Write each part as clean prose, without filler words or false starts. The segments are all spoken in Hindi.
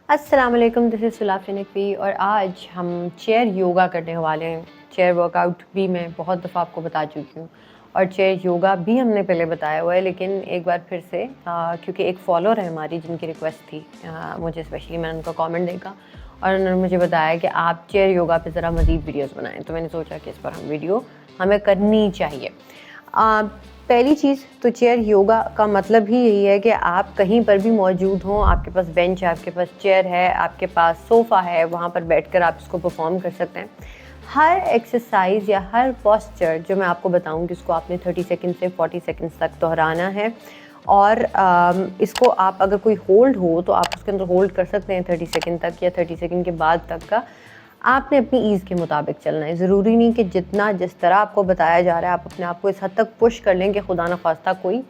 अस्सलाम वालेकुम, दिस इज़ सुलाफ़ी नकवी और आज हम चेयर योगा करने वाले हैं। चेयर वर्कआउट भी मैं बहुत दफ़ा आपको बता चुकी हूँ और चेयर योगा भी हमने पहले बताया हुआ है, लेकिन एक बार फिर से क्योंकि एक फॉलोअर है हमारी जिनकी रिक्वेस्ट थी मुझे स्पेशली, मैंने उनका कमेंट देखा और उन्होंने मुझे बताया कि आप चेयर योगा पे ज़रा मज़ीद वीडियोज़ बनाएँ, तो मैंने सोचा कि इस पर हम वीडियो हमें करनी चाहिए। पहली चीज़ तो चेयर योगा का मतलब ही यही है कि आप कहीं पर भी मौजूद हों, आपके पास बेंच है, आपके पास चेयर है, आपके पास सोफ़ा है, वहाँ पर बैठकर आप इसको परफॉर्म कर सकते हैं। हर एक्सरसाइज या हर पोस्चर जो मैं आपको बताऊंगी उसको आपने 30 सेकंड से 40 सेकंड्स तक दोहराना है और इसको आप अगर कोई होल्ड हो तो आप उसके अंदर होल्ड कर सकते हैं 30 सेकंड तक या 30 सेकंड के बाद तक का। आपने अपनी ईज़ के मुताबिक चलना है। ज़रूरी नहीं कि जितना जिस तरह आपको बताया जा रहा है आप अपने आप को इस हद तक पुश कर लें कि खुदा न खास्ता कोई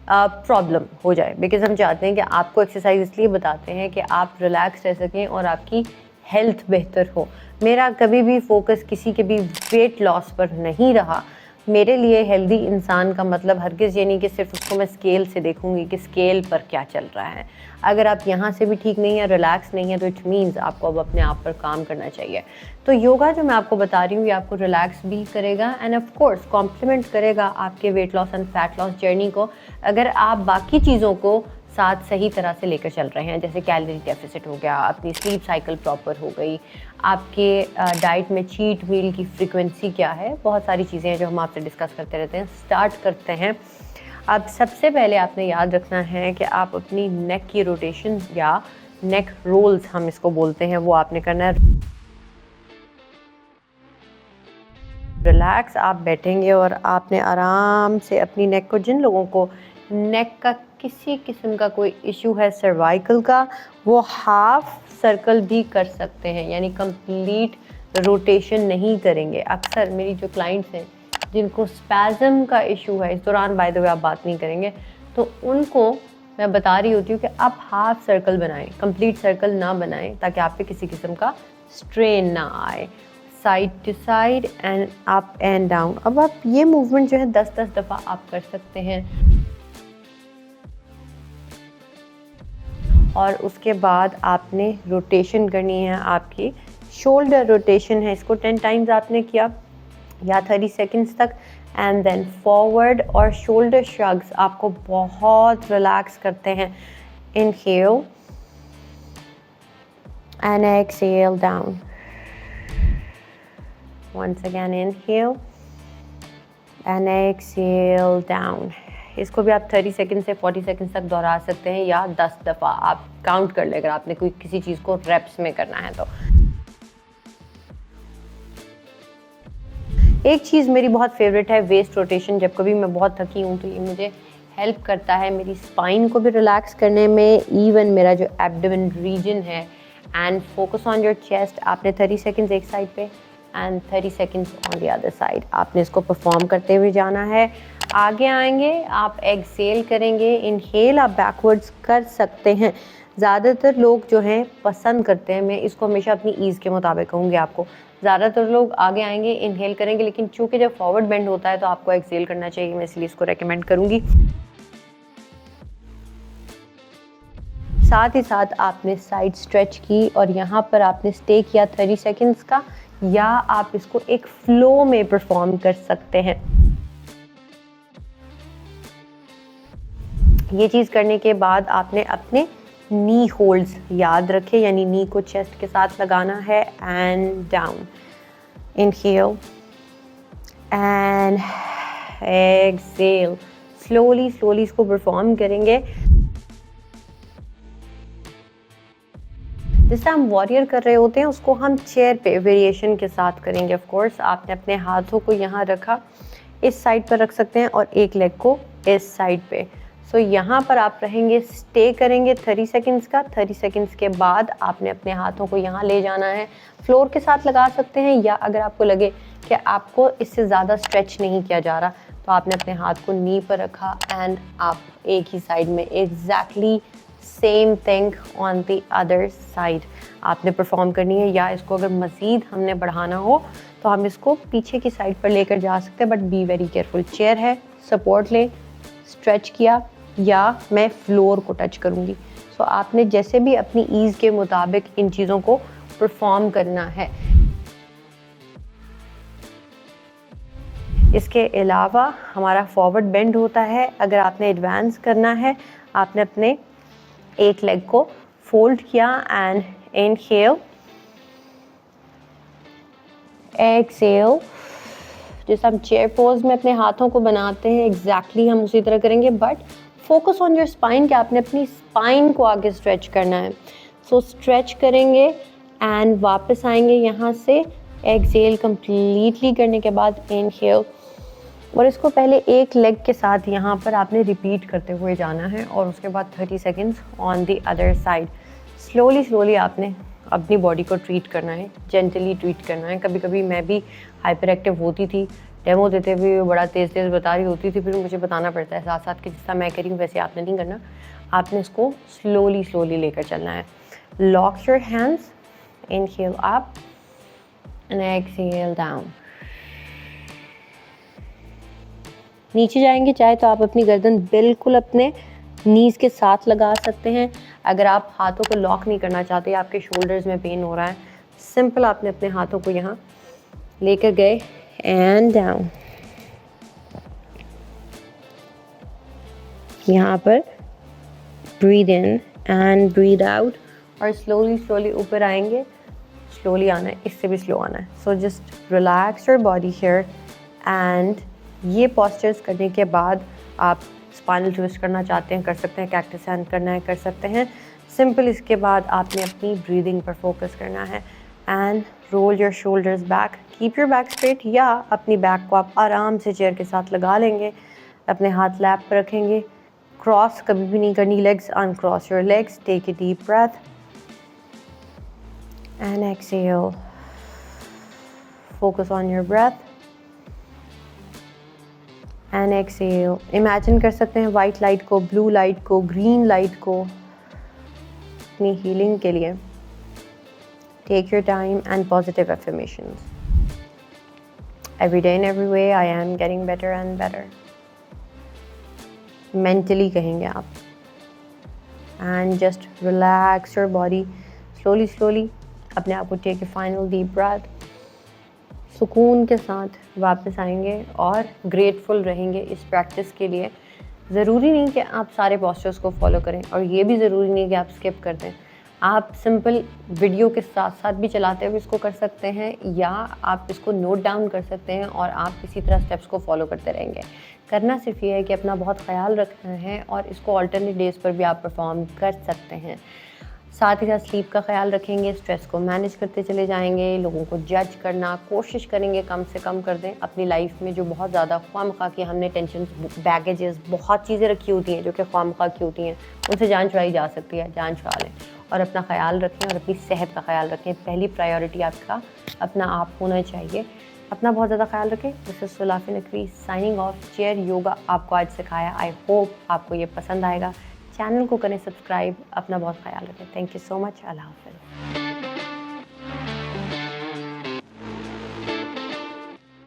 प्रॉब्लम हो जाए। बिकॉज़ हम चाहते हैं कि आपको एक्सरसाइज इसलिए बताते हैं कि आप रिलैक्स रह सकें और आपकी हेल्थ बेहतर हो। मेरा कभी भी फोकस किसी के भी वेट लॉस पर नहीं रहा। मेरे लिए हेल्दी इंसान का मतलब हरगिज़ ये नहीं कि सिर्फ उसको मैं स्केल से देखूंगी कि स्केल पर क्या चल रहा है। अगर आप यहाँ से भी ठीक नहीं है, रिलैक्स नहीं है, तो इट मीन्स आपको अब अपने आप पर काम करना चाहिए। तो योगा जो मैं आपको बता रही हूँ ये आपको रिलैक्स भी करेगा एंड ऑफ कोर्स कॉम्प्लीमेंट करेगा आपके weight loss and fat loss journey को, अगर आप बाकी चीज़ों को साथ सही तरह से लेकर चल रहे हैं। जैसे कैलोरी डेफिसिट हो गया, अपनी स्लीप साइकिल प्रॉपर हो गई, आपके डाइट में चीट मील की फ्रीक्वेंसी क्या है, बहुत सारी चीज़ें हैं जो हम आपसे डिस्कस करते रहते हैं। स्टार्ट करते हैं। अब सबसे पहले आपने याद रखना है कि आप अपनी नेक की रोटेशन या नेक रोल्स हम इसको बोलते हैं, वो आपने करना है। रिलैक्स आप बैठेंगे और आपने आराम से अपनी नेक को, जिन लोगों को नेक का किसी किस्म का कोई इशू है सर्वाइकल का, वो हाफ सर्कल भी कर सकते हैं, यानी कंप्लीट रोटेशन नहीं करेंगे। अक्सर मेरी जो क्लाइंट्स हैं जिनको स्पैज़म का इशू है, इस दौरान बाय द वे आप बात नहीं करेंगे, तो उनको मैं बता रही होती हूँ कि आप हाफ सर्कल बनाएं, कंप्लीट सर्कल ना बनाएं, ताकि आप पे किसी किस्म का स्ट्रेन ना आए। Side to side and up and down. अब आप ये मूवमेंट जो है 10-10 दफ़ा आप कर सकते हैं और उसके बाद आपने रोटेशन करनी है। आपकी शोल्डर रोटेशन है, इसको 10 टाइम्स आपने किया या 30 सेकंड्स तक, एंड देन फॉरवर्ड और शोल्डर श्रग्स आपको बहुत रिलैक्स करते हैं। Inhale and exhale down. Once again inhale and exhale down। इसको भी आप 30 सेकंड से 40 सेकंड तक दोहरा सकते हैं या 10 दफ़ा आप काउंट कर ले अगर आपने कोई किसी चीज़ को रेप्स में करना है तो। एक चीज़ मेरी बहुत फेवरेट है वेस्ट रोटेशन। जब कभी मैं बहुत थकी हूँ तो ये मुझे हेल्प करता है मेरी स्पाइन को भी रिलैक्स करने में, इवन मेरा जो एब्डोमेन रीजन है। And focus on your chest. आपने 30 सेकंड्स एक साइड पे and 30 seconds on the other side, आपने इसको परफॉर्म करते हुए जाना है। आगे आएंगे, आप एक्सहेल करेंगे। इनहेल आप बैकवर्ड्स कर सकते हैं। ज़्यादातर लोग जो हैं पसंद करते हैं, मैं इसको हमेशा अपनी ईज़ के मुताबिक कहूँगी आपको, ज़्यादातर लोग आगे आएंगे इनहेल करेंगे, लेकिन चूँकि जब फॉरवर्ड बेंड होता है तो आपको एक्सहेल करना चाहिए, मैं इसलिए इसको रेकमेंड करूँगी। साथ ही साथ आपने साइड स्ट्रेच की और यहाँ पर आपने स्टे किया 30 सेकंड्स का, या आप इसको एक फ्लो में परफॉर्म कर सकते हैं। ये चीज़ करने के बाद आपने अपने नी होल्ड्स याद रखें, यानी नी को चेस्ट के साथ लगाना है and down. Inhale and exhale. Slowly slowly इसको परफॉर्म करेंगे। जिससे हम वॉरियर कर रहे होते हैं उसको हम चेयर पे वेरिएशन के साथ करेंगे। ऑफ कोर्स आपने अपने हाथों को यहाँ रखा, इस साइड पर रख सकते हैं और एक लेग को इस साइड पे। सो यहाँ पर आप रहेंगे, स्टे करेंगे 30 सेकंड्स का। 30 सेकंड्स के बाद आपने अपने हाथों को यहाँ ले जाना है, फ्लोर के साथ लगा सकते हैं, या अगर आपको लगे कि आपको इससे ज़्यादा स्ट्रेच नहीं किया जा रहा तो आपने अपने हाथ को नी पर रखा एंड आप एक ही साइड में exactly same thing on the other side आपने परफॉर्म करनी है, या इसको अगर मज़ीद हमने बढ़ाना हो तो हम इसको पीछे की साइड पर लेकर जा सकते हैं, but be very careful. Chair है, सपोर्ट ले, स्ट्रेच किया, या मैं फ्लोर को टच करूँगी। सो आपने जैसे भी अपनी ईज़ के मुताबिक इन चीज़ों को परफॉर्म करना है। इसके अलावा हमारा फॉरवर्ड बेंड होता है। अगर आपने एडवांस करना है, आपने अपने एक लेग को फोल्ड किया एंड इनहेल, एक्सहेल। जैसे हम चेयर पोज में अपने हाथों को बनाते हैं, एग्जैक्टली हम उसी तरह करेंगे, but focus on your spine कि आपने अपनी स्पाइन को आगे स्ट्रेच करना है। सो स्ट्रेच करेंगे एंड वापस आएंगे यहाँ से, एक्सहेल कंप्लीटली करने के बाद इनहेल, और इसको पहले एक लेग के साथ यहाँ पर आपने रिपीट करते हुए जाना है, और उसके बाद 30 seconds on the other side. Slowly आपने अपनी बॉडी को ट्रीट करना है, जेंटली ट्रीट करना है। कभी कभी मैं भी हाइपर एक्टिव होती थी, डेमो देते हुए बड़ा तेज़ बता रही होती थी, फिर मुझे बताना पड़ता है साथ साथ कि जिस तरह मैं करी हूँ वैसे आपने नहीं करना, आपने इसको स्लोली लेकर चलना है। Lock your hands, inhale up and exhale down. नीचे जाएंगे, चाहे तो आप अपनी गर्दन बिल्कुल अपने नीज़ के साथ लगा सकते हैं। अगर आप हाथों को लॉक नहीं करना चाहते, आपके शोल्डर्स में पेन हो रहा है, सिंपल आपने अपने हाथों को यहाँ लेकर गए एंड डाउन, यहाँ पर breathe in and breathe out, और स्लोली ऊपर आएंगे। स्लोली आना है, इससे भी स्लो आना है। So just relax your body here, and ये पोस्चर्स करने के बाद आप स्पाइनल ट्विस्ट करना चाहते हैं कर सकते हैं, कैक्टस हैंड करना है कर सकते हैं, सिंपल। इसके बाद आपने अपनी ब्रीदिंग पर फोकस करना है and roll your shoulders back, keep your back straight, या अपनी बैक को आप आराम से चेयर के साथ लगा लेंगे, अपने हाथ लैप पर रखेंगे। क्रॉस कभी भी नहीं करनी legs, uncross your legs, take a deep breath and exhale, focus on your breath and exhale. Imagine कर सकते हैं वाइट लाइट को, ब्लू लाइट को, ग्रीन लाइट को अपनी हीलिंग के लिए। Take your time and positive affirmations. Every day in every way I am getting better and better, mentally कहेंगे आप। And just relax your body, slowly अपने आप को take a final deep breath, सुकून के साथ वापस आएंगे और ग्रेटफुल रहेंगे इस प्रैक्टिस के लिए। ज़रूरी नहीं कि आप सारे पोस्चर्स को फॉलो करें, और ये भी ज़रूरी नहीं कि आप स्किप कर दें। आप सिंपल वीडियो के साथ साथ भी चलाते हुए इसको कर सकते हैं, या आप इसको नोट डाउन कर सकते हैं और आप इसी तरह स्टेप्स को फॉलो करते रहेंगे। करना सिर्फ ये है कि अपना बहुत ख्याल रखना है, और इसको अल्टरनेट डेज़ पर भी आप परफॉर्म कर सकते हैं। साथ ही साथ स्लीप का ख्याल रखेंगे, स्ट्रेस को मैनेज करते चले जाएंगे, लोगों को जज करना कोशिश करेंगे कम से कम कर दें अपनी लाइफ में। जो बहुत ज़्यादा ख्वामखा की हमने टेंशन, बैगेजेस, बहुत चीज़ें रखी होती हैं जो कि ख्वामखा की होती हैं, उनसे जान छुड़ाई जा सकती है। जान छुड़ा लें और अपना ख्याल रखें और अपनी सेहत का ख्याल रखें। पहली प्रायोरिटी आपका अपना आप होना चाहिए। अपना बहुत ज़्यादा ख्याल रखें। This is Sulafi Naqvi signing off. Chair yoga आपको आज सिखाया, आई होप आपको ये पसंद आएगा। चैनल को करें सब्सक्राइब, अपना बहुत ख्याल रखें। Thank you so much. अल्लाह हाफ़िज़।